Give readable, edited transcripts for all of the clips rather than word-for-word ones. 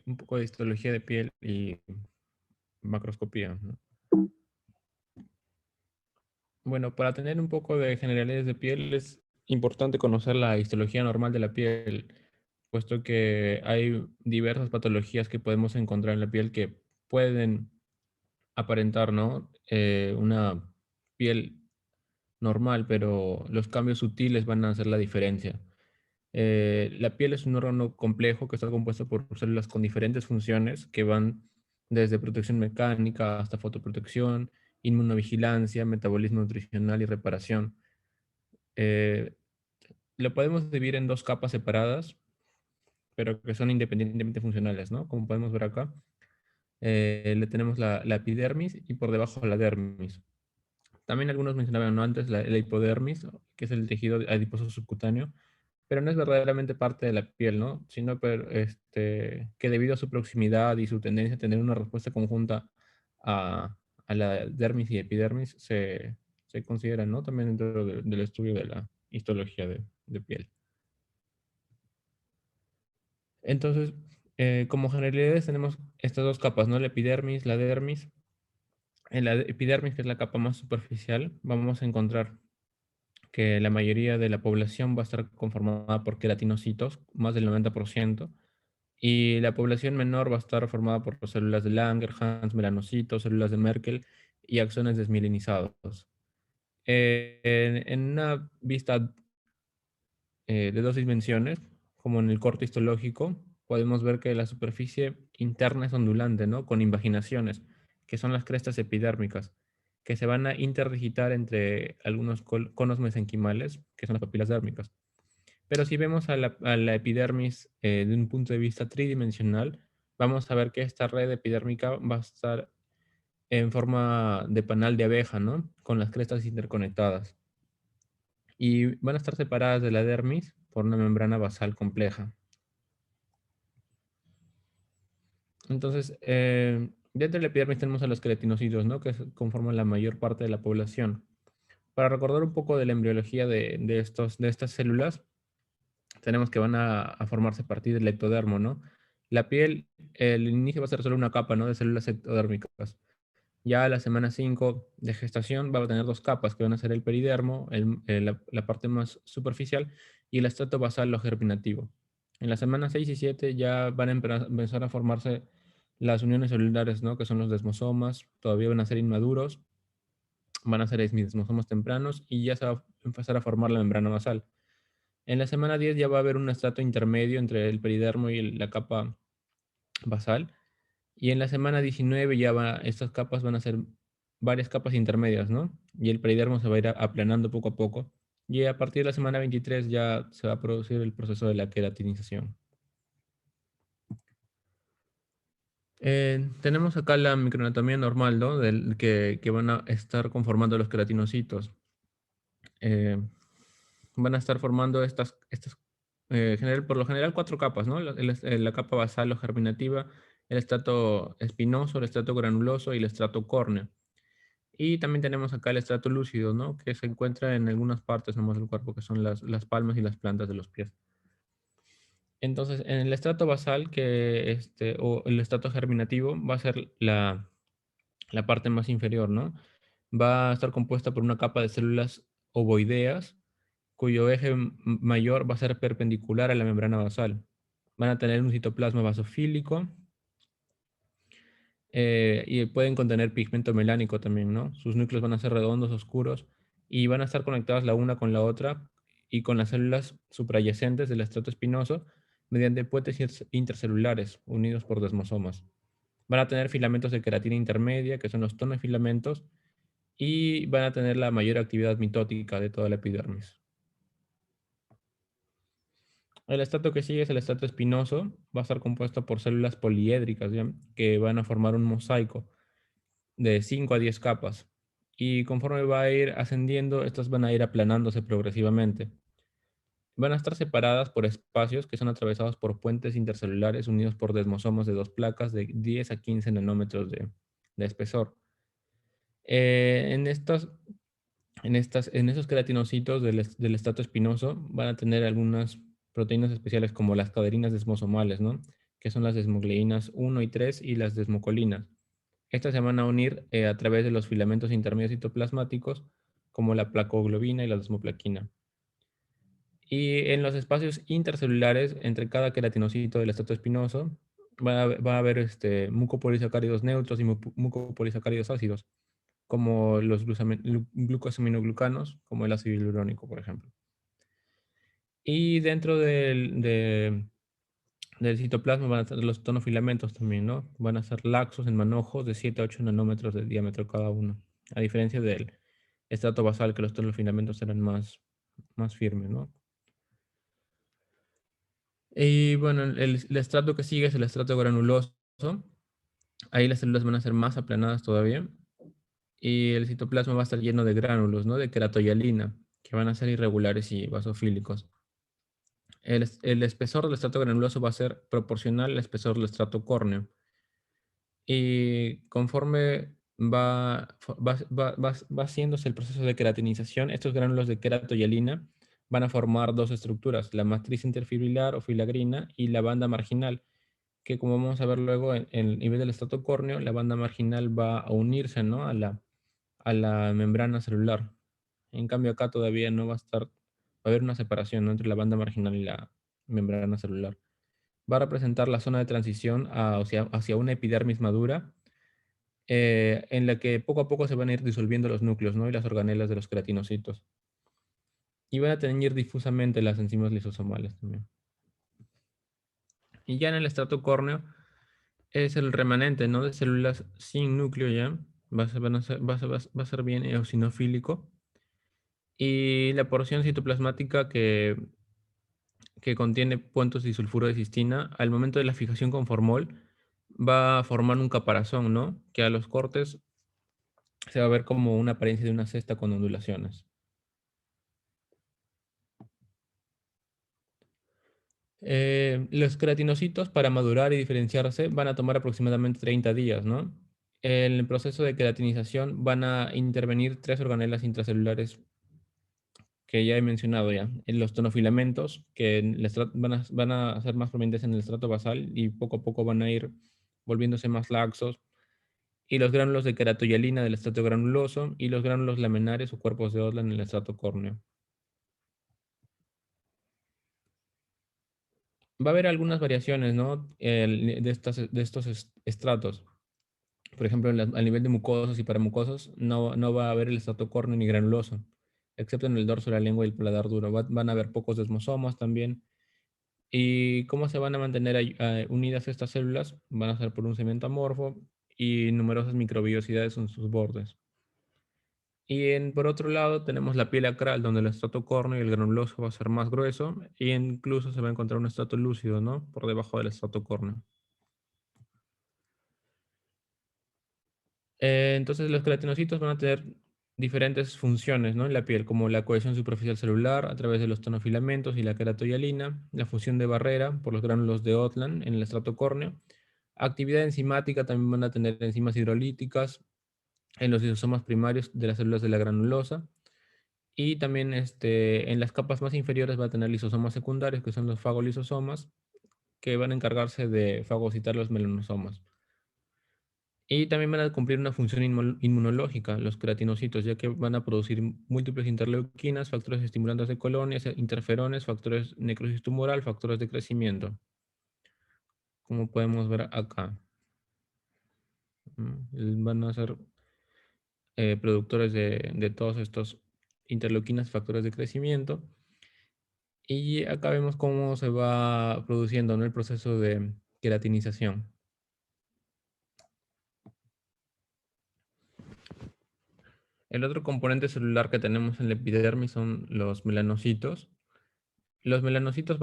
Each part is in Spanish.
un poco de histología de piel y macroscopía, ¿no? Bueno, para tener un poco de generalidades de piel es importante conocer la histología normal de la piel, puesto que hay diversas patologías que podemos encontrar en la piel que pueden aparentar, ¿no? Una piel normal, pero los cambios sutiles van a hacer la diferencia. La piel es un órgano complejo que está compuesto por células con diferentes funciones que van desde protección mecánica hasta fotoprotección, inmunovigilancia, metabolismo nutricional y reparación. Eh, lo podemos dividir en dos capas separadas, pero que son independientemente funcionales, ¿no? Como podemos ver acá, le tenemos la epidermis y por debajo la dermis. También algunos mencionaban, ¿no? Antes la hipodermis, que es el tejido adiposo subcutáneo, pero no es verdaderamente parte de la piel, ¿no? Sino que debido a su proximidad y su tendencia a tener una respuesta conjunta a, a la dermis y epidermis, se considera, ¿no? También dentro del estudio de la histología de piel. Entonces, como generalidades tenemos estas dos capas, ¿no? La epidermis, la dermis. En la epidermis, que es la capa más superficial, vamos a encontrar que la mayoría de la población va a estar conformada por queratinocitos, más del 90%, y la población menor va a estar formada por células de Langerhans, melanocitos, células de Merkel y axones desmielinizados. En una vista de dos dimensiones, como en el corte histológico, podemos ver que la superficie interna es ondulante, ¿no? Con invaginaciones, que son las crestas epidérmicas, que se van a interdigitar entre algunos conos mesenquimales, que son las papilas dérmicas. Pero si vemos a la epidermis de un punto de vista tridimensional, vamos a ver que esta red epidérmica va a estar en forma de panal de abeja, ¿no? Con las crestas interconectadas. Y van a estar separadas de la dermis por una membrana basal compleja. Entonces, dentro de la epidermis tenemos a los queratinocitos, ¿no? Que conforman la mayor parte de la población. Para recordar un poco de la embriología de estas células, tenemos que van a formarse a partir del ectodermo, ¿no? La piel, el inicio va a ser solo una capa, ¿no? De células ectodérmicas. Ya a la semana 5 de gestación va a tener dos capas, que van a ser el peridermo, la parte más superficial, y el estrato basal o germinativo. En la semana 6 y 7 ya van a empezar a formarse las uniones celulares, ¿no? Que son los desmosomas, todavía van a ser inmaduros, van a ser desmosomas tempranos, y ya se va a empezar a formar la membrana basal. En la semana 10 ya va a haber un estrato intermedio entre el peridermo y la capa basal. Y en la semana 19 estas capas van a ser varias capas intermedias, ¿no? Y el peridermo se va a ir aplanando poco a poco. Y a partir de la semana 23 ya se va a producir el proceso de la queratinización. Tenemos acá la microanatomía normal, ¿no? Que van a estar conformando los queratinocitos. Eh, van a estar formando por lo general cuatro capas, ¿no? La capa basal o germinativa, el estrato espinoso, el estrato granuloso y el estrato córneo. Y también tenemos acá el estrato lúcido, ¿no? Que se encuentra en algunas partes nomás del cuerpo, que son las palmas y las plantas de los pies. Entonces, en el estrato basal, o el estrato germinativo, va a ser la parte más inferior, ¿no? Va a estar compuesta por una capa de células ovoideas, cuyo eje mayor va a ser perpendicular a la membrana basal. Van a tener un citoplasma basofílico y pueden contener pigmento melánico también, ¿no? Sus núcleos van a ser redondos, oscuros y van a estar conectadas la una con la otra y con las células suprayacentes del estrato espinoso mediante puentes intercelulares unidos por desmosomas. Van a tener filamentos de queratina intermedia, que son los tonofilamentos, y van a tener la mayor actividad mitótica de toda la epidermis. El estrato que sigue es el estrato espinoso. Va a estar compuesto por células poliédricas, ¿ya? Que van a formar un mosaico de 5 a 10 capas. Y conforme va a ir ascendiendo, estas van a ir aplanándose progresivamente. Van a estar separadas por espacios que son atravesados por puentes intercelulares unidos por desmosomas de dos placas de 10 a 15 nanómetros de espesor. En esos queratinocitos del estrato espinoso van a tener algunas proteínas especiales como las caderinas desmosomales, ¿no? que son las desmogleínas 1 y 3 y las desmocolinas. Estas se van a unir a través de los filamentos intermedios citoplasmáticos, como la placoglobina y la desmoplaquina. Y en los espacios intercelulares, entre cada queratinocito del estrato espinoso, va a haber mucopolisacáridos neutros y mucopolisacáridos ácidos, como los glucosaminoglucanos, como el ácido hialurónico, por ejemplo. Y dentro del citoplasma van a estar los tonofilamentos también, ¿no? Van a ser laxos en manojos de 7 a 8 nanómetros de diámetro cada uno, a diferencia del estrato basal, que los tonofilamentos eran más firmes, ¿no? Y bueno, el estrato que sigue es el estrato granuloso. Ahí las células van a ser más aplanadas todavía. Y el citoplasma va a estar lleno de gránulos, ¿no? De keratoyalina, que van a ser irregulares y basofílicos. El espesor del estrato granuloso va a ser proporcional al espesor del estrato córneo. Y conforme va haciéndose el proceso de queratinización, estos gránulos de keratoyalina van a formar dos estructuras, la matriz interfibrilar o filagrina y la banda marginal, que como vamos a ver luego en el nivel del estrato córneo, la banda marginal va a unirse, ¿no? a la membrana celular. En cambio acá todavía no va a estar, va a haber una separación, ¿no? entre la banda marginal y la membrana celular. Va a representar la zona de transición hacia una epidermis madura, en la que poco a poco se van a ir disolviendo los núcleos, ¿no? y las organelas de los queratinocitos. Y van a teñir difusamente las enzimas lisosomales también. Y ya en el estrato córneo es el remanente, ¿no? de células sin núcleo ya. Va a ser bien eosinofílico. Y la porción citoplasmática que contiene puentos disulfuro de cistina, al momento de la fijación con formol, va a formar un caparazón, ¿no? Que a los cortes se va a ver como una apariencia de una cesta con ondulaciones. Los queratinocitos, para madurar y diferenciarse, van a tomar aproximadamente 30 días, ¿no? En el proceso de queratinización van a intervenir tres organelas intracelulares que ya he mencionado ya. En los tonofilamentos, que van a ser más prominentes en el estrato basal y poco a poco van a ir volviéndose más laxos. Y los gránulos de keratoyalina del estrato granuloso y los gránulos laminares o cuerpos de Odland en el estrato córneo. Va a haber algunas variaciones, ¿no? De estos estratos. Por ejemplo, al nivel de mucosos y paramucosos, no va a haber el estrato córneo ni granuloso, excepto en el dorso de la lengua y el paladar duro. Van a haber pocos desmosomas también. ¿Y cómo se van a mantener unidas estas células? Van a ser por un cemento amorfo y numerosas microvellosidades en sus bordes. Y por otro lado tenemos la piel acral, donde el estrato córneo y el granuloso va a ser más grueso, e incluso se va a encontrar un estrato lúcido, ¿no? Por debajo del estrato córneo. Entonces los queratinocitos van a tener diferentes funciones, ¿no? en la piel, como la cohesión superficial celular a través de los tonofilamentos y la keratoyalina, la fusión de barrera por los gránulos de Odland en el estrato córneo. Actividad enzimática, también van a tener enzimas hidrolíticas en los lisosomas primarios de las células de la granulosa. Y también en las capas más inferiores va a tener lisosomas secundarios, que son los fagolisosomas, que van a encargarse de fagocitar los melanosomas. Y también van a cumplir una función inmunológica, los queratinocitos, ya que van a producir múltiples interleuquinas, factores estimulantes de colonias, interferones, factores de necrosis tumoral, factores de crecimiento, como podemos ver acá. Van a ser productores de todos estos interleuquinas, factores de crecimiento. Y acá vemos cómo se va produciendo, ¿no? el proceso de queratinización. El otro componente celular que tenemos en la epidermis son los melanocitos. Los melanocitos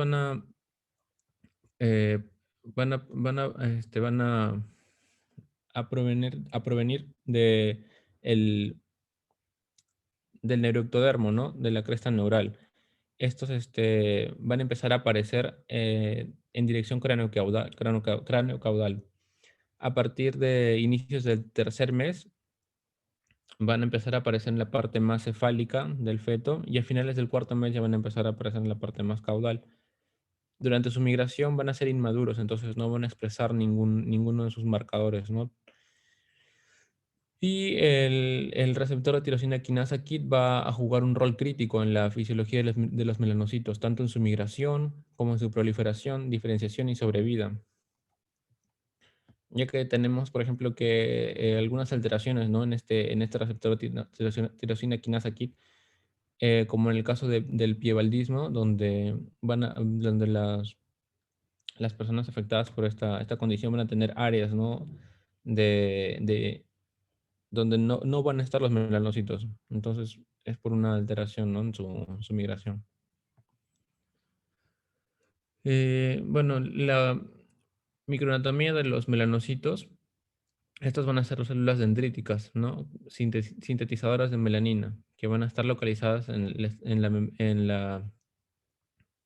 eh, van a provenir del neuroectodermo, ¿no? De la cresta neural. Estos van a empezar a aparecer en dirección cráneo-caudal. A partir de inicios del tercer mes, van a empezar a aparecer en la parte más cefálica del feto y a finales del cuarto mes ya van a empezar a aparecer en la parte más caudal. durante su migración van a ser inmaduros, entonces no van a expresar ninguno de sus marcadores, ¿no? Y el receptor de tirosina quinasa KIT va a jugar un rol crítico en la fisiología de los melanocitos, tanto en su migración como en su proliferación, diferenciación y sobrevida. Ya que tenemos, por ejemplo, que algunas alteraciones, ¿no? En este receptor de tirosina quinasa KIT, como en el caso del piebaldismo, donde las personas afectadas por esta condición van a tener áreas, ¿no? de donde no van a estar los melanocitos. Entonces, es por una alteración, ¿no? En su migración. Bueno, la microanatomía de los melanocitos, estas van a ser células dendríticas, ¿no? Sintetizadoras de melanina, que van a estar localizadas en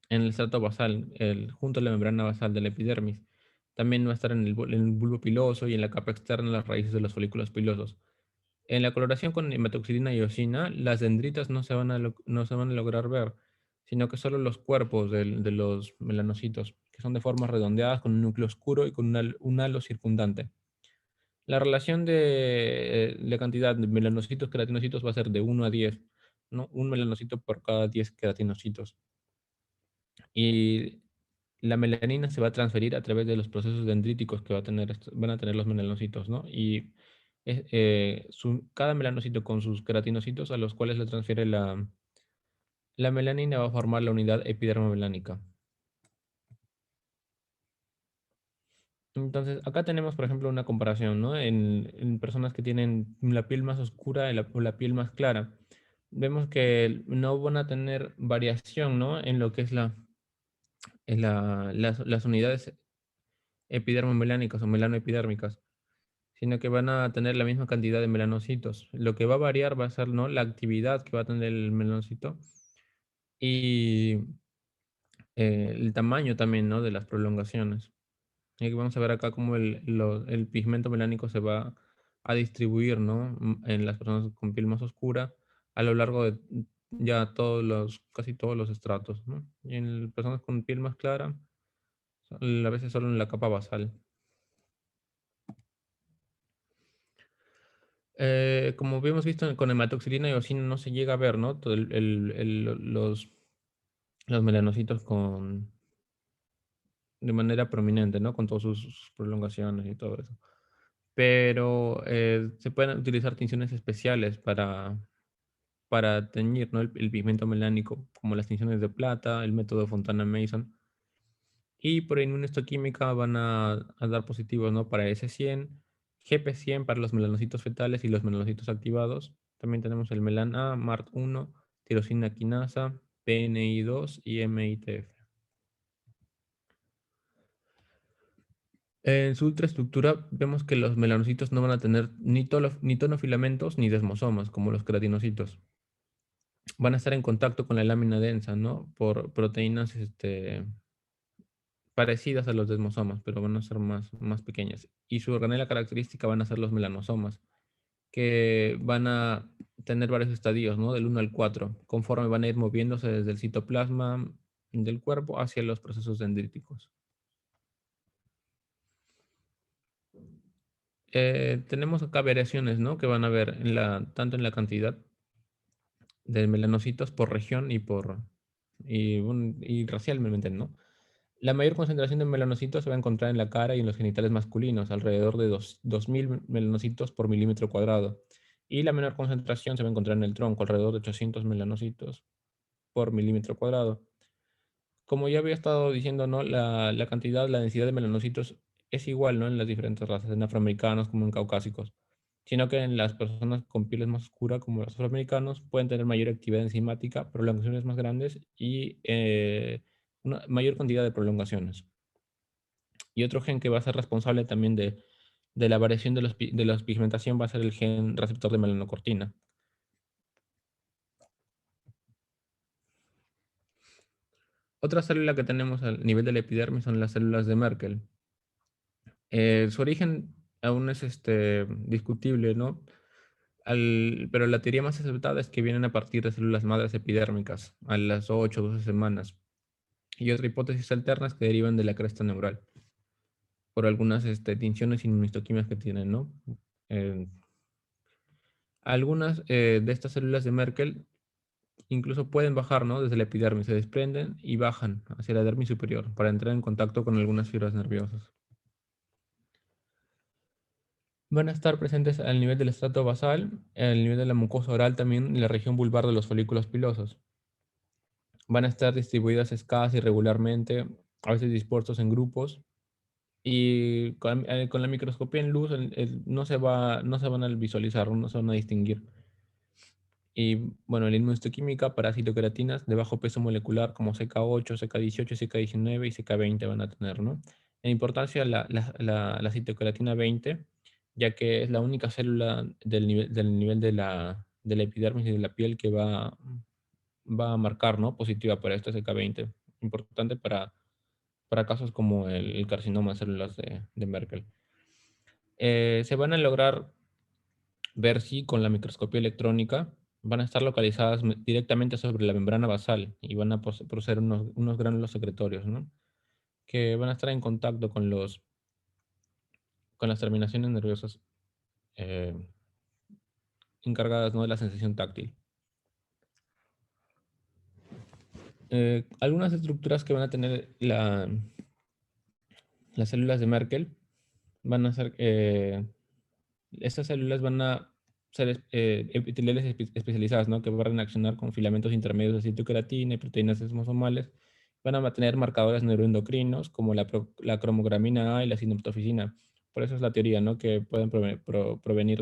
el estrato basal, junto a la membrana basal de la epidermis. También va a estar en el bulbo piloso y en la capa externa de las raíces de los folículos pilosos. En la coloración con hematoxilina y eosina, las dendritas no se van a lograr ver, sino que solo los cuerpos de los melanocitos, que son de formas redondeadas con un núcleo oscuro y con un halo circundante. La relación de cantidad de melanocitos queratinocitos va a ser de 1 a 10, ¿no? Un melanocito por cada 10 queratinocitos. Y la melanina se va a transferir a través de los procesos dendríticos que van a tener los melanocitos, ¿no? Y cada melanocito con sus queratinocitos a los cuales le transfiere la melanina va a formar la unidad epidermomelánica. Entonces, acá tenemos, por ejemplo, una comparación, ¿no? En personas que tienen la piel más oscura o la piel más clara. Vemos que no van a tener variación, ¿no? En lo que es las unidades epidermomelánicas o melanoepidérmicas, sino que van a tener la misma cantidad de melanocitos. Lo que va a variar va a ser, ¿no? La actividad que va a tener el melanocito y el tamaño también, ¿no? De las prolongaciones. Y vamos a ver acá cómo el pigmento melánico se va a distribuir, ¿no? En las personas con piel más oscura a lo largo de ya casi todos los estratos, ¿no? Y en las personas con piel más clara, a veces solo en la capa basal. Como habíamos visto con hematoxilina y eosina no se llega a ver, ¿no? Todo los melanocitos de manera prominente, ¿no? Con todas sus prolongaciones y todo eso. Pero se pueden utilizar tinciones especiales para teñir, ¿no? El pigmento melánico, como las tinciones de plata, el método Fontana-Mason. Y por inmunohistoquímica van a dar positivos, ¿no? Para S100, GP100 para los melanocitos fetales y los melanocitos activados. También tenemos el melan A, MART1, tirosina quinasa, PNI2 y MITF. En su ultraestructura vemos que los melanocitos no van a tener ni tonofilamentos ni desmosomas, como los queratinocitos. Van a estar en contacto con la lámina densa, ¿no? Por proteínas parecidas a los desmosomas, pero van a ser más pequeñas. Y su organela característica van a ser los melanosomas, que van a tener varios estadios, ¿no? Del 1 al 4, conforme van a ir moviéndose desde el citoplasma del cuerpo hacia los procesos dendríticos. Tenemos acá variaciones, ¿no? Que van a haber tanto en la cantidad de melanocitos por región y racialmente, ¿no? La mayor concentración de melanocitos se va a encontrar en la cara y en los genitales masculinos, alrededor de 2000 melanocitos por milímetro cuadrado. Y la menor concentración se va a encontrar en el tronco, alrededor de 800 melanocitos por milímetro cuadrado. Como ya había estado diciendo, ¿no? La cantidad, la densidad de melanocitos es igual, ¿no? En las diferentes razas, en afroamericanos como en caucásicos, sino que en las personas con pieles más oscuras, como los afroamericanos, pueden tener mayor actividad enzimática, prolongaciones más grandes y una mayor cantidad de prolongaciones. Y otro gen que va a ser responsable también de la variación de la pigmentación va a ser el gen receptor de melanocortina. Otra célula que tenemos al nivel de la epidermis son las células de Merkel. Su origen aún es discutible, ¿no? Pero la teoría más aceptada es que vienen a partir de células madres epidérmicas a las 8 o 12 semanas. y otra hipótesis alternas que derivan de la cresta neural por algunas tinciones inmunistoquímicas que tienen, ¿no? Eh, Algunas de estas células de Merkel incluso pueden bajar, ¿no? Desde la epidermis, se desprenden y bajan hacia la dermis superior para entrar en contacto con algunas fibras nerviosas. Van a estar presentes al nivel del estrato basal, al nivel de la mucosa oral también y la región vulvar de los folículos pilosos. Van a estar distribuidas escasas irregularmente, a veces dispuestos en grupos, y con la microscopía en luz no se van a visualizar, no se van a distinguir. Y bueno, la inmunohistoquímica para citoqueratinas de bajo peso molecular como CK8, CK18, CK19 y CK20 van a tener, ¿no? En importancia la citoqueratina 20, ya que es la única célula del nivel de la epidermis y de la piel que va a marcar, ¿no? Positiva para este CK20. Importante para casos como el carcinoma de células de Merkel. Se van a lograr ver si con la microscopía electrónica van a estar localizadas directamente sobre la membrana basal y van a proceder unos gránulos secretorios, ¿no? Que van a estar en contacto con las terminaciones nerviosas eh, encargadas, ¿no? De la sensación táctil. Algunas estructuras que van a tener las células de Merkel van a ser, estas células van a ser epiteliales especializadas, ¿no? Que van a reaccionar con filamentos intermedios de citoqueratina y proteínas esmosomales. Van a tener marcadores neuroendocrinos como la cromogramina A y la sinaptofisina. Por eso es la teoría, ¿no? Que pueden provenir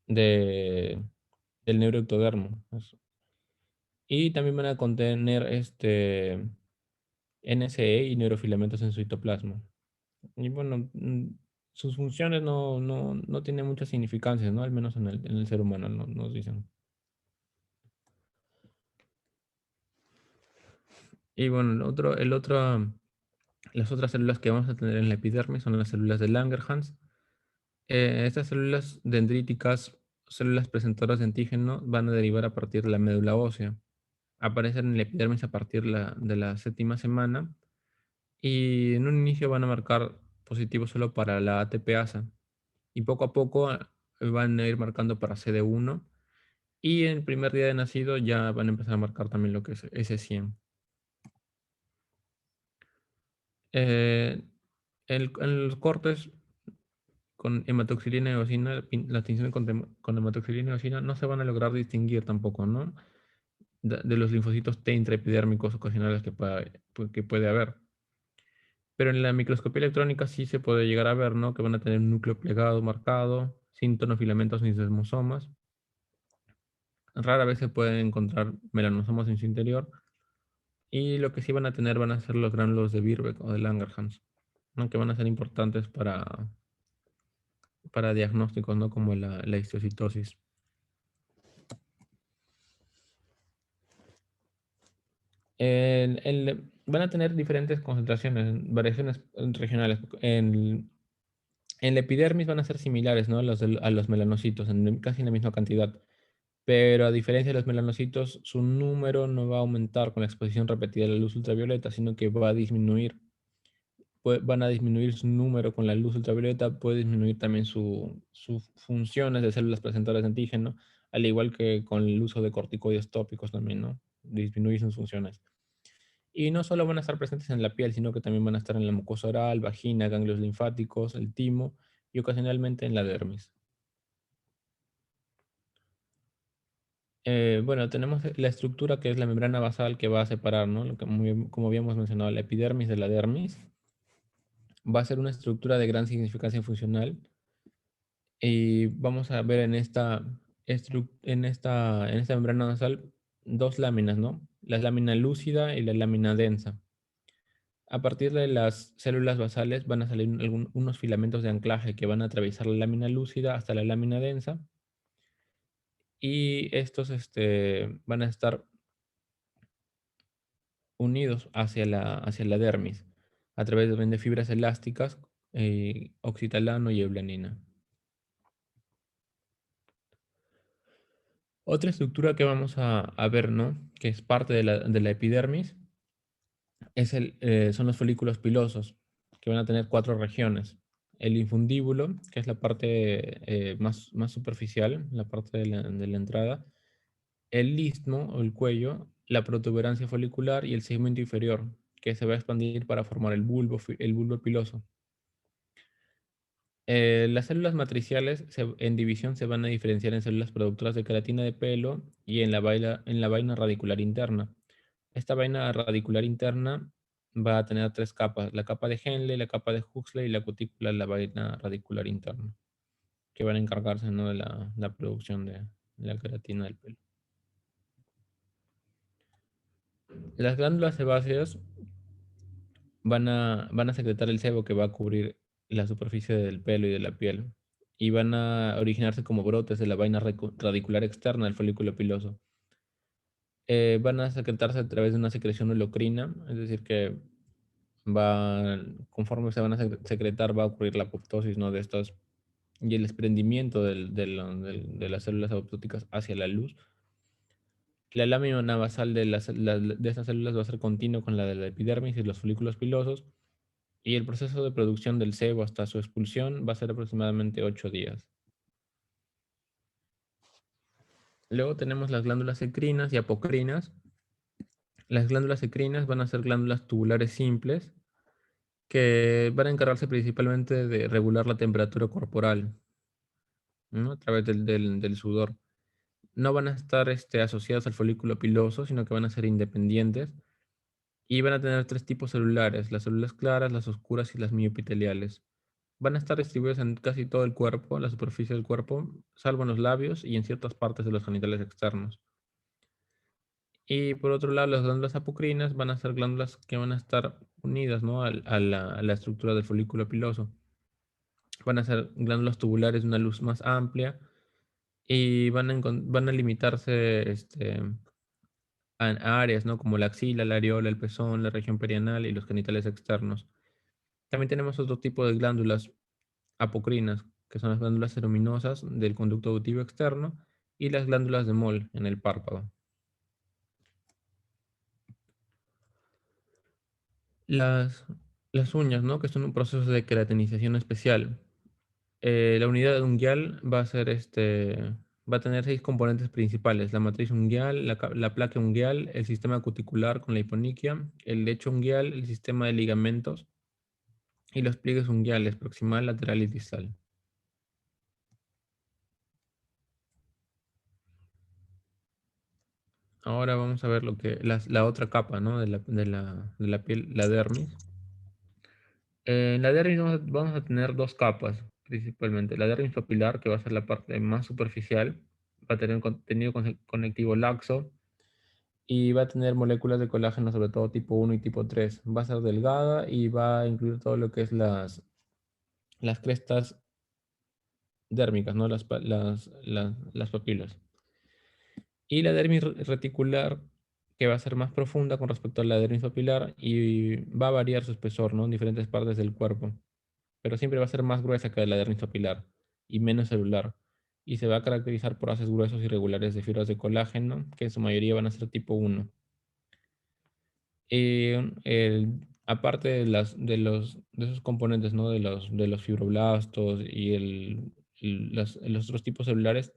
de- del neuroectodermo. Y también van a contener NSE y neurofilamentos en su citoplasma. Y bueno, sus funciones no tienen mucha significancia, ¿no? Al menos en el ser humano, nos dicen. Y bueno, las otras células que vamos a tener en la epidermis son las células de Langerhans. Estas células dendríticas, células presentadoras de antígeno, van a derivar a partir de la médula ósea. Aparecen en la epidermis a partir de la séptima semana y en un inicio van a marcar positivo solo para la ATPasa y poco a poco van a ir marcando para CD1 y en el primer día de nacido ya van a empezar a marcar también lo que es S100. Eh, en los cortes con hematoxilina y eosina, las tinciones con hematoxilina y eosina no se van a lograr distinguir tampoco, ¿no? De los linfocitos T intraepidérmicos ocasionales que puede haber. Pero en la microscopía electrónica sí se puede llegar a ver, ¿no? Que van a tener un núcleo plegado marcado, sin tonofilamentos ni desmosomas. Rara vez se pueden encontrar melanosomas en su interior. Y lo que sí van a tener van a ser los gránulos de Birbeck o de Langerhans, ¿no? Que van a ser importantes para diagnósticos, ¿no? Como la histocitosis. Van a tener diferentes concentraciones, variaciones regionales. En la epidermis van a ser similares, ¿no? A los melanocitos, casi en la misma cantidad. Pero a diferencia de los melanocitos, su número no va a aumentar con la exposición repetida a la luz ultravioleta, sino que va a disminuir. Van a disminuir su número con la luz ultravioleta, puede disminuir también sus funciones de células presentadoras de antígeno, al igual que con el uso de corticoides tópicos también, ¿no? Disminuir sus funciones. Y no solo van a estar presentes en la piel, sino que también van a estar en la mucosa oral, vagina, ganglios linfáticos, el timo y ocasionalmente en la dermis. Bueno, tenemos la estructura que es la membrana basal que va a separar, ¿no? Como habíamos mencionado, la epidermis de la dermis. Va a ser una estructura de gran significancia funcional y vamos a ver en esta membrana basal dos láminas, ¿no? La lámina lúcida y la lámina densa. A partir de las células basales van a salir unos filamentos de anclaje que van a atravesar la lámina lúcida hasta la lámina densa y estos van a estar unidos hacia la dermis a través de fibras elásticas, oxitalano y eulanina. Otra estructura que vamos a ver, ¿no? Que es parte de la epidermis, son los folículos pilosos, que van a tener 4 regiones. El infundíbulo, que es la parte más superficial, la parte de la entrada. El istmo o el cuello, la protuberancia folicular y el segmento inferior, que se va a expandir para formar el bulbo piloso. Las células matriciales en división se van a diferenciar en células productoras de queratina de pelo y en la vaina radicular interna. Esta vaina radicular interna va a tener 3 capas: la capa de Henle, la capa de Huxley y la cutícula de la vaina radicular interna, que van a encargarse, ¿no?, de la producción de la queratina del pelo. Las glándulas sebáceas van a secretar el sebo que va a cubrir la superficie del pelo y de la piel, y van a originarse como brotes de la vaina radicular externa del folículo piloso. Van a secretarse a través de una secreción holocrina, es decir, que conforme se van a secretar, va a ocurrir la apoptosis, ¿no?, de estas, y el desprendimiento de las células apoptóticas hacia la luz. La lámina basal de estas células va a ser continua con la de la epidermis y los folículos pilosos, y el proceso de producción del sebo hasta su expulsión va a ser aproximadamente 8 días. Luego tenemos las glándulas endocrinas y apocrinas. Las glándulas endocrinas van a ser glándulas tubulares simples que van a encargarse principalmente de regular la temperatura corporal, ¿no?, a través del sudor. No van a estar asociadas al folículo piloso, sino que van a ser independientes, y van a tener 3 tipos celulares: las células claras, las oscuras y las miopiteliales. Van a estar distribuidas en casi todo el cuerpo, la superficie del cuerpo, salvo en los labios y en ciertas partes de los genitales externos. Y por otro lado, las glándulas apocrinas van a ser glándulas que van a estar unidas, ¿no?, a la estructura del folículo piloso. Van a ser glándulas tubulares de una luz más amplia, y van a limitarse a áreas, ¿no?, como la axila, la areola, el pezón, la región perianal y los genitales externos. También tenemos otro tipo de glándulas apocrinas, que son las glándulas ceruminosas del conducto auditivo externo y las glándulas de Moll en el párpado. Las, las uñas, ¿no?, que son un proceso de queratinización especial. La unidad unguial va a tener 6 componentes principales: la matriz unguial, la placa unguial, el sistema cuticular con la hiponiquia, el lecho unguial, el sistema de ligamentos y los pliegues unguiales proximal, lateral y distal. Ahora vamos a ver la otra capa, ¿no?, de la piel, la dermis. En la dermis vamos a tener 2 capas principalmente: la dermis papilar, que va a ser la parte más superficial, va a tener un contenido conectivo laxo y va a tener moléculas de colágeno, sobre todo tipo 1 y tipo 3. Va a ser delgada y va a incluir todo lo que es las crestas dérmicas, ¿no?, las papilas. Y la dermis reticular, que va a ser más profunda con respecto a la dermis papilar, y va a variar su espesor, ¿no?, en diferentes partes del cuerpo, pero siempre va a ser más gruesa que la dermis papilar y menos celular. Y se va a caracterizar por haces gruesos irregulares de fibras de colágeno, que en su mayoría van a ser tipo 1. Aparte de esos componentes, ¿no?, de los fibroblastos y los otros tipos celulares,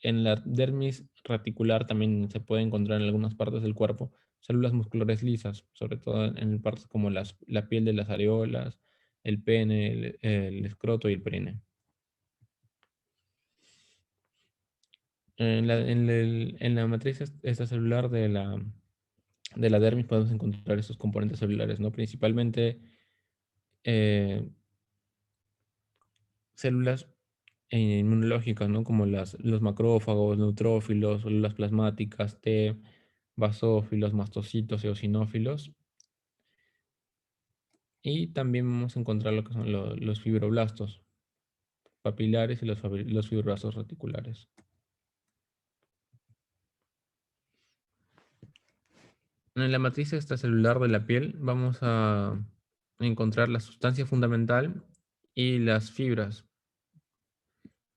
en la dermis reticular también se puede encontrar en algunas partes del cuerpo células musculares lisas, sobre todo en partes como la piel de las areolas, el pene, el escroto y el perine. En la matriz celular de la dermis podemos encontrar esos componentes celulares, ¿no? Principalmente eh, células inmunológicas, ¿no?, como los macrófagos, neutrófilos, células plasmáticas, T, basófilos, mastocitos, eosinófilos. Y también vamos a encontrar lo que son los fibroblastos papilares y los fibroblastos reticulares. En la matriz extracelular de la piel vamos a encontrar la sustancia fundamental y las fibras.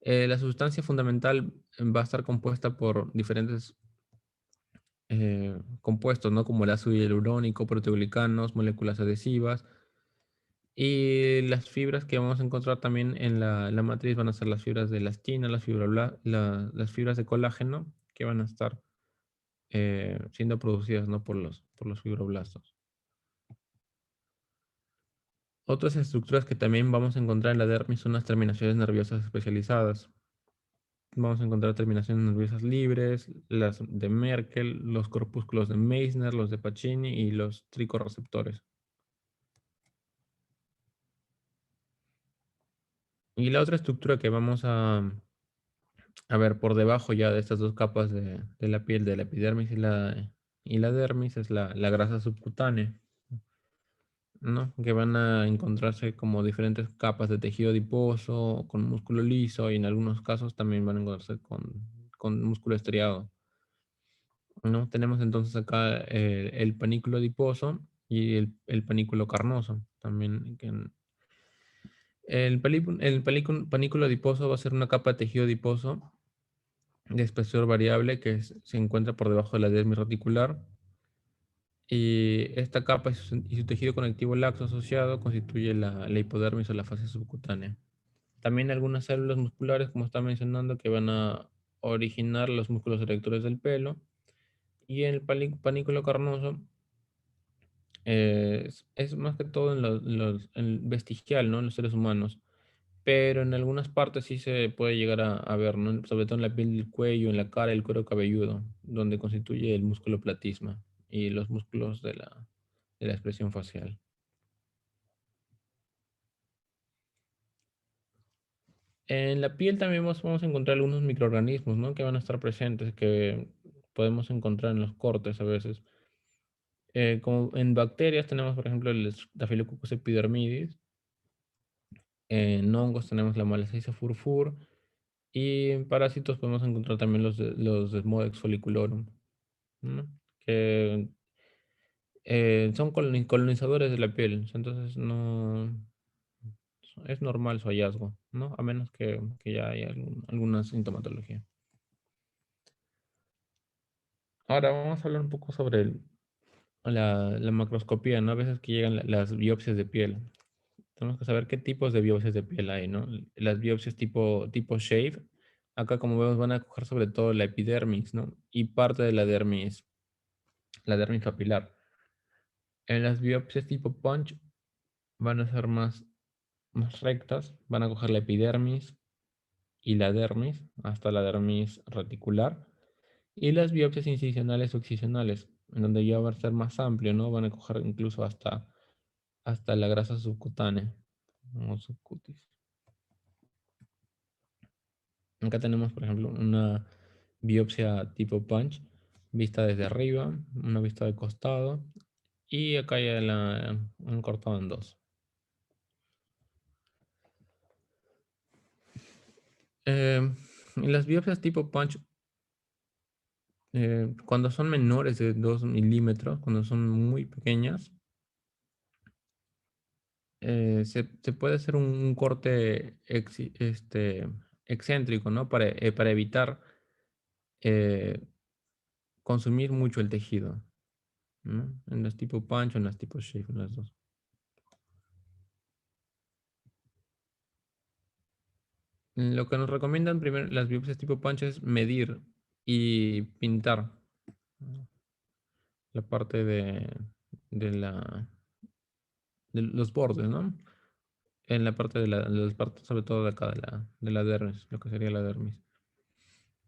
La sustancia fundamental va a estar compuesta por diferentes compuestos, ¿no? Como el ácido hialurónico, proteoglicanos, moléculas adhesivas. Y las fibras que vamos a encontrar también en la matriz van a ser las fibras de elastina, las fibras de colágeno que van a estar siendo producidas, ¿no? por los fibroblastos. Otras estructuras que también vamos a encontrar en la dermis son las terminaciones nerviosas especializadas. Vamos a encontrar terminaciones nerviosas libres, las de Merkel, los corpúsculos de Meissner, los de Pacini y los tricorreceptores. Y la otra estructura que vamos a ver por debajo ya de estas dos capas de la piel, de la epidermis y la dermis, es la grasa subcutánea, ¿no? Que van a encontrarse como diferentes capas de tejido adiposo, con músculo liso y en algunos casos también van a encontrarse con músculo estriado. ¿No? Tenemos entonces acá el panículo adiposo y el panículo carnoso. También panículo adiposo va a ser una capa de tejido adiposo de espesor variable que se encuentra por debajo de la dermis reticular. Y esta capa y su tejido conectivo laxo asociado constituye la hipodermis o la fase subcutánea. También algunas células musculares, como está mencionando, que van a originar los músculos erectores del pelo. Y en el panículo carnoso es más que todo en vestigial, ¿no? En los seres humanos. Pero en algunas partes sí se puede llegar a ver, ¿no? Sobre todo en la piel del cuello, en la cara, el cuero cabelludo, donde constituye el músculo platisma y los músculos de la expresión facial. En la piel también vamos a encontrar algunos microorganismos, ¿no? Que van a estar presentes, que podemos encontrar en los cortes a veces. Como en bacterias tenemos, por ejemplo, el Staphylococcus epidermidis. En hongos tenemos la Malassezia furfur. Y en parásitos podemos encontrar también los Desmodex folliculorum, ¿no? Que son colonizadores de la piel. Entonces no es normal su hallazgo, ¿no? A menos que ya haya alguna sintomatología. Ahora vamos a hablar un poco sobre la macroscopía, ¿no? A veces que llegan las biopsias de piel. Tenemos que saber qué tipos de biopsias de piel hay, ¿no? Las biopsias tipo shave, acá como vemos van a coger sobre todo la epidermis, ¿no? Y parte de la dermis papilar. En las biopsias tipo punch van a ser más rectas, van a coger la epidermis y la dermis hasta la dermis reticular. Y las biopsias incisionales o excisionales, en donde ya va a ser más amplio, ¿no? Van a coger incluso hasta la grasa subcutánea o subcutis. Acá tenemos, por ejemplo, una biopsia tipo punch, vista desde arriba, una vista de costado, y acá ya han cortado en dos. En las biopsias tipo punch, cuando son menores de 2 milímetros, cuando son muy pequeñas, se puede hacer un corte excéntrico, ¿no? Para evitar eh, consumir mucho el tejido, ¿no? En las tipo punch o en las tipo shave, en las dos. Lo que nos recomiendan primero las biopsias tipo punch es medir y pintar, ¿no? La parte de la, de los bordes, ¿no? En la parte de las partes, sobre todo de acá de la dermis, lo que sería la dermis.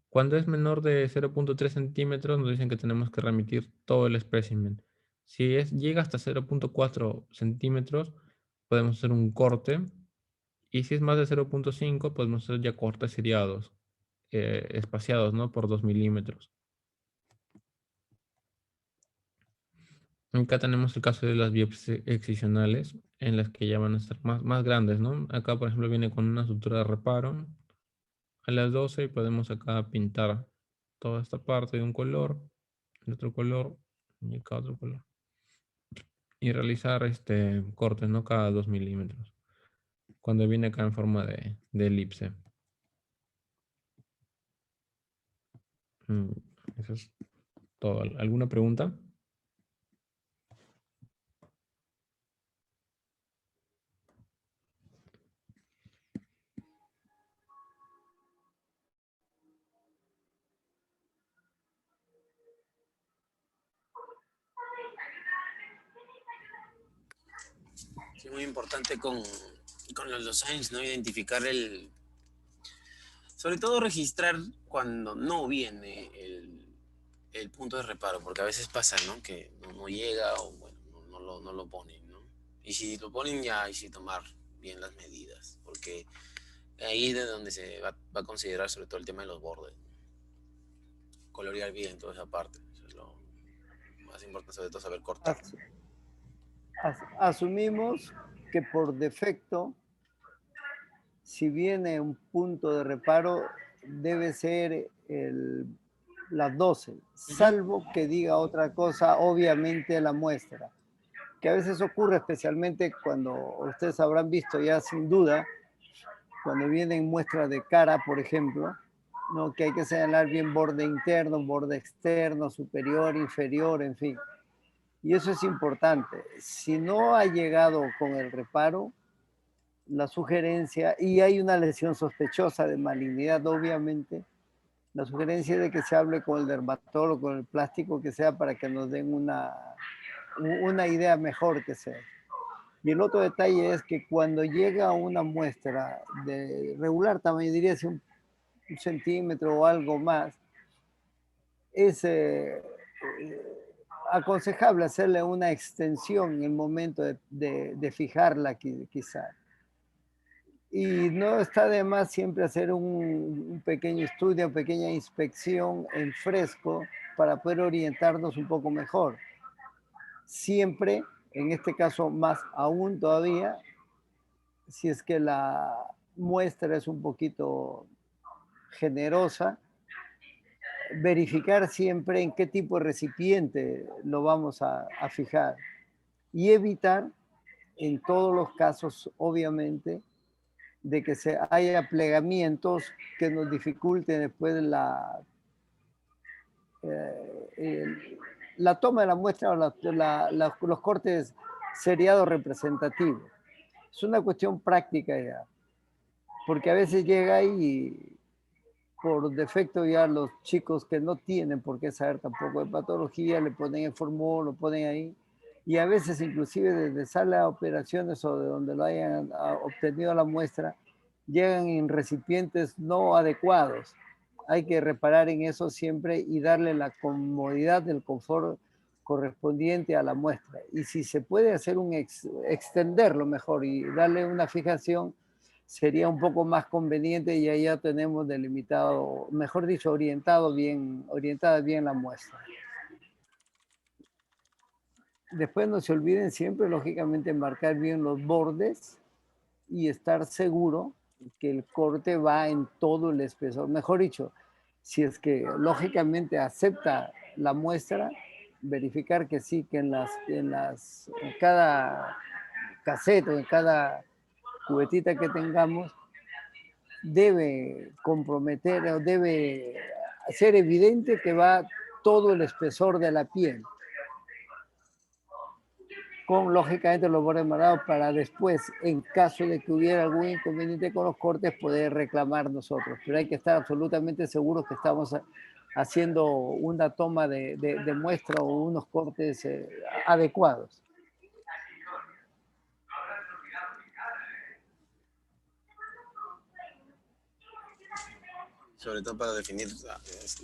Cuando es menor de 0.3 centímetros, nos dicen que tenemos que remitir todo el espécimen. Si llega hasta 0.4 centímetros, podemos hacer un corte. Y si es más de 0.5, podemos hacer ya cortes seriados, espaciados, ¿no? Por 2 milímetros. Acá tenemos el caso de las biopsias excisionales, en las que ya van a ser más grandes, ¿no? Acá, por ejemplo, viene con una sutura de reparo a las 12 y podemos acá pintar toda esta parte de un color, el otro color y acá otro color. Y realizar cortes, ¿no? Cada 2 milímetros. Cuando viene acá en forma de elipse. Mm, Eso es todo. ¿Alguna pregunta? Sí, es muy importante con los dosajes, ¿no? Identificar sobre todo registrar cuando no viene el punto de reparo, porque a veces pasa, ¿no? Que no llega o bueno, no lo ponen, ¿no? Y si lo ponen ya hay que tomar bien las medidas, porque ahí es de donde se va a considerar sobre todo el tema de los bordes, ¿no? Colorear bien toda esa parte, eso es lo más importante, sobre todo saber cortar. As- Asumimos que por defecto, si viene un punto de reparo, debe ser las 12, Ujú. salvo que diga otra cosa, obviamente la muestra, que a veces ocurre especialmente cuando ustedes habrán visto ya sin duda, cuando vienen muestras de cara, por ejemplo, ¿no? Que hay que señalar bien borde interno, borde externo, superior, inferior, en fin. Y eso es importante. Si no ha llegado con el reparo, la sugerencia, y hay una lesión sospechosa de malignidad, obviamente, la sugerencia es de que se hable con el dermatólogo, con el plástico, que sea para que nos den una idea mejor que sea. Y el otro detalle es que cuando llega una muestra de regular tamaño, diría si un centímetro o algo más, es aconsejable hacerle una extensión en el momento de fijarla quizá. Y no está de más siempre hacer un pequeño estudio, pequeña inspección en fresco para poder orientarnos un poco mejor. Siempre, en este caso más aún todavía, si es que la muestra es un poquito generosa, verificar siempre en qué tipo de recipiente lo vamos a fijar y evitar en todos los casos, obviamente, de que se haya plegamientos que nos dificulten después la toma de la muestra o los cortes seriados representativos. Es una cuestión práctica ya, porque a veces llega ahí por defecto ya los chicos que no tienen por qué saber tampoco de patología, le ponen el formol, lo ponen ahí, y a veces inclusive desde sala de operaciones o de donde lo hayan obtenido la muestra, llegan en recipientes no adecuados. Hay que reparar en eso siempre y darle la comodidad del confort correspondiente a la muestra. Y si se puede hacer extenderlo mejor y darle una fijación, sería un poco más conveniente y ahí ya tenemos delimitado, mejor dicho, orientada bien la muestra. Después no se olviden siempre, lógicamente, marcar bien los bordes y estar seguro que el corte va en todo el espesor. Mejor dicho, si es que lógicamente acepta la muestra, verificar que sí, que en cada cassette o en cada cubetita que tengamos debe comprometer o debe ser evidente que va todo el espesor de la piel, con lógicamente los bordes marcados para después, en caso de que hubiera algún inconveniente con los cortes, poder reclamar nosotros. Pero hay que estar absolutamente seguros que estamos haciendo una toma de muestra o unos cortes adecuados. Sobre todo para definir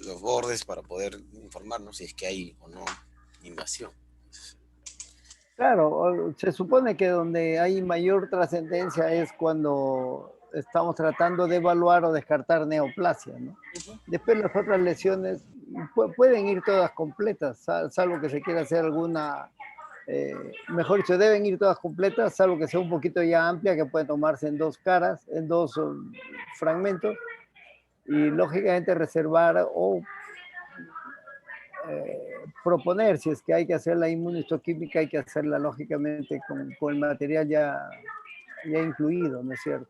los bordes, para poder informarnos si es que hay o no invasión. Claro, se supone que donde hay mayor trascendencia es cuando estamos tratando de evaluar o descartar neoplasia, ¿no? Después las otras lesiones pueden ir todas completas, salvo que se quiera hacer alguna, mejor dicho, deben ir todas completas, salvo que sea un poquito ya amplia, que puede tomarse en dos caras, en dos fragmentos, y lógicamente reservar o proponer, si es que hay que hacer la inmunohistoquímica, hay que hacerla lógicamente con el material ya incluido, ¿no es cierto?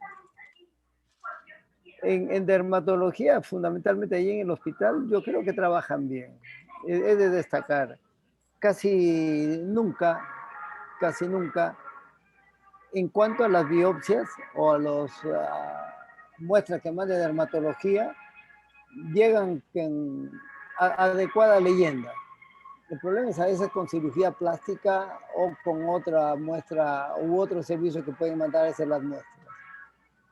En dermatología, fundamentalmente ahí en el hospital, yo creo que trabajan bien. he de destacar, casi nunca, en cuanto a las biopsias o a las muestras que manda dermatología, llegan con adecuada leyenda. El problema es a veces con cirugía plástica o con otra muestra u otro servicio que pueden mandar a hacer las muestras.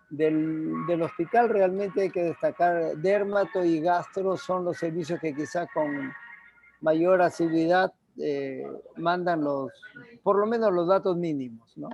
Del hospital realmente hay que destacar dermato y gastro, son los servicios que quizá con mayor asiduidad mandan por lo menos los datos mínimos, ¿no?